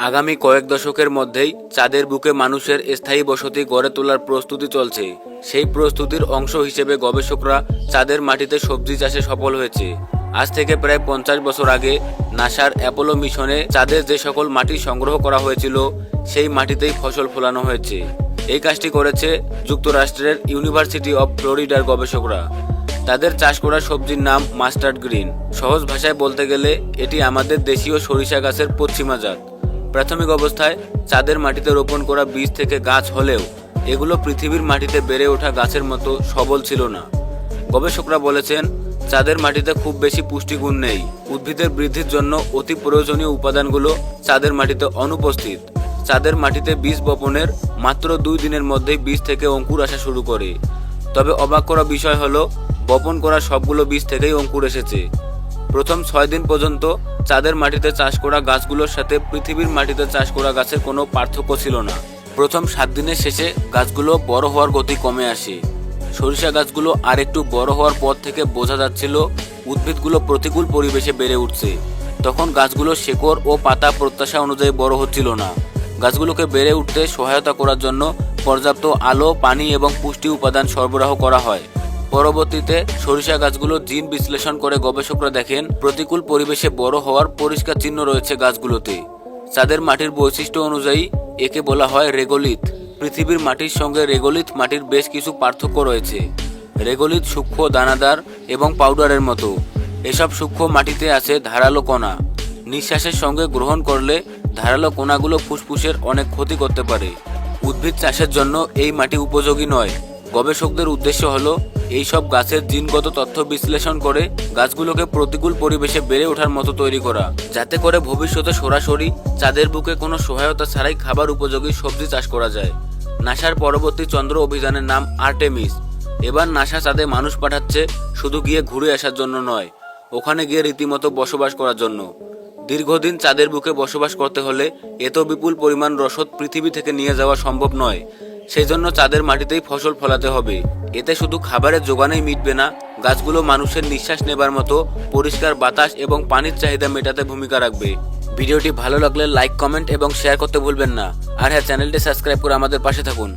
আগামী কয়েক দশকের মধ্যেই চাঁদের বুকে মানুষের স্থায়ী বসতি গড়ে তোলার প্রস্তুতি চলছে। সেই প্রস্তুতির অংশ হিসেবে গবেষকরা চাঁদের মাটিতে সবজি চাষে সফল হয়েছে। আজ থেকে প্রায় 50 বছর আগে নাসার অ্যাপোলো মিশনে চাঁদের যে সকল মাটি সংগ্রহ করা হয়েছিল সেই মাটিতেই ফসল ফলানো হয়েছে। এই কাজটি করেছে যুক্তরাষ্ট্রের ইউনিভার্সিটি অব ফ্লোরিডার গবেষকরা। তাদের চাষ করা সবজির নাম মাস্টার্ড গ্রিন। সহজ ভাষায় বলতে গেলে এটি আমাদের দেশীয় সরিষা গাছের পশ্চিমা জাত। প্রাথমিক অবস্থায় চাঁদের মাটিতে রোপণ করা বীজ থেকে গাছ হলেও এগুলো পৃথিবীর মাটিতে বেড়ে ওঠা গাছের মতো সবল ছিল না। গবেষকরা বলেছেন, চাঁদের মাটিতে খুব বেশি পুষ্টিগুণ নেই। উদ্ভিদের বৃদ্ধির জন্য অতি প্রয়োজনীয় উপাদানগুলো চাঁদের মাটিতে অনুপস্থিত। চাঁদের মাটিতে বীজ বপনের মাত্র 2 দিনের মধ্যেই বীজ থেকে অঙ্কুর আসা শুরু করে। তবে অবাক করা বিষয় হলো, বপন করা সবগুলো বীজ থেকেই অঙ্কুর এসেছে। প্রথম 6 দিন পর্যন্ত চাঁদের মাটিতে চাষ করা গাছগুলোর সাথে পৃথিবীর মাটিতে চাষ করা গাছের কোনো পার্থক্য ছিল না। প্রথম 7 দিনের শেষে গাছগুলো বড় হওয়ার গতি কমে আসে। সরিষা গাছগুলো আর একটু বড় হওয়ার পর থেকে বোঝা যাচ্ছিল উদ্ভিদগুলো প্রতিকূল পরিবেশে বেড়ে উঠছে। তখন গাছগুলো শেকড় ও পাতা প্রত্যাশা অনুযায়ী বড় হচ্ছিল না। গাছগুলোকে বেড়ে উঠতে সহায়তা করার জন্য পর্যাপ্ত আলো, পানি এবং পুষ্টি উপাদান সরবরাহ করা হয়। পরবর্তীতে সরিষা গাছগুলো জিন বিশ্লেষণ করে গবেষকরা দেখেন প্রতিকূল পরিবেশে বড় হওয়ার পরিষ্কার চিহ্ন রয়েছে গাছগুলোতে। চাঁদের মাটির বৈশিষ্ট্য অনুযায়ী একে বলা হয় রেগোলিথ। পৃথিবীর মাটির সঙ্গে রেগোলিথ মাটির বেশ কিছু পার্থক্য রয়েছে। রেগোলিথ সূক্ষ্ম, দানাদার এবং পাউডারের মতো। এসব সূক্ষ্ম মাটিতে আছে ধারালো কণা। নিঃশ্বাসের সঙ্গে গ্রহণ করলে ধারালো কণাগুলো ফুসফুসের অনেক ক্ষতি করতে পারে। উদ্ভিদ চাষের জন্য এই মাটি উপযোগী নয়। গবেষকদের উদ্দেশ্য হলো এইসব গাছের জিনগত তথ্য বিশ্লেষণ করে গাছগুলোকে প্রতিকূল পরিবেশে বেড়ে ওঠার মতো তৈরি করা, যাতে করে ভবিষ্যতে সরাসরি চাঁদের বুকে কোনো সহায়তা ছাড়াই খাবার উপযোগী সবজি চাষ করা যায়। নাসার পরবর্তী চন্দ্র অভিযানের নাম আর্টেমিস। এবার নাসা চাঁদে মানুষ পাঠাচ্ছে শুধু গিয়ে ঘুরে আসার জন্য নয়, ওখানে গিয়ে রীতিমতো বসবাস করার জন্য। দীর্ঘদিন চাঁদের বুকে বসবাস করতে হলে এত বিপুল পরিমাণ রসদ পৃথিবী থেকে নিয়ে যাওয়া সম্ভব নয়। সেই জন্য চাঁদের মাটিতেই ফসল ফলাতে হবে। এতে শুধু খাবারের যোগানেই মিটবে না, গাছগুলো মানুষের নিঃশ্বাস নেবার মতো পরিষ্কার বাতাস এবং পানির চাহিদা মেটাতে ভূমিকা রাখবে। ভিডিওটি ভালো লাগলে লাইক, কমেন্ট এবং শেয়ার করতে ভুলবেন না। আর হ্যাঁ, চ্যানেলটি সাবস্ক্রাইব করে আমাদের পাশে থাকুন।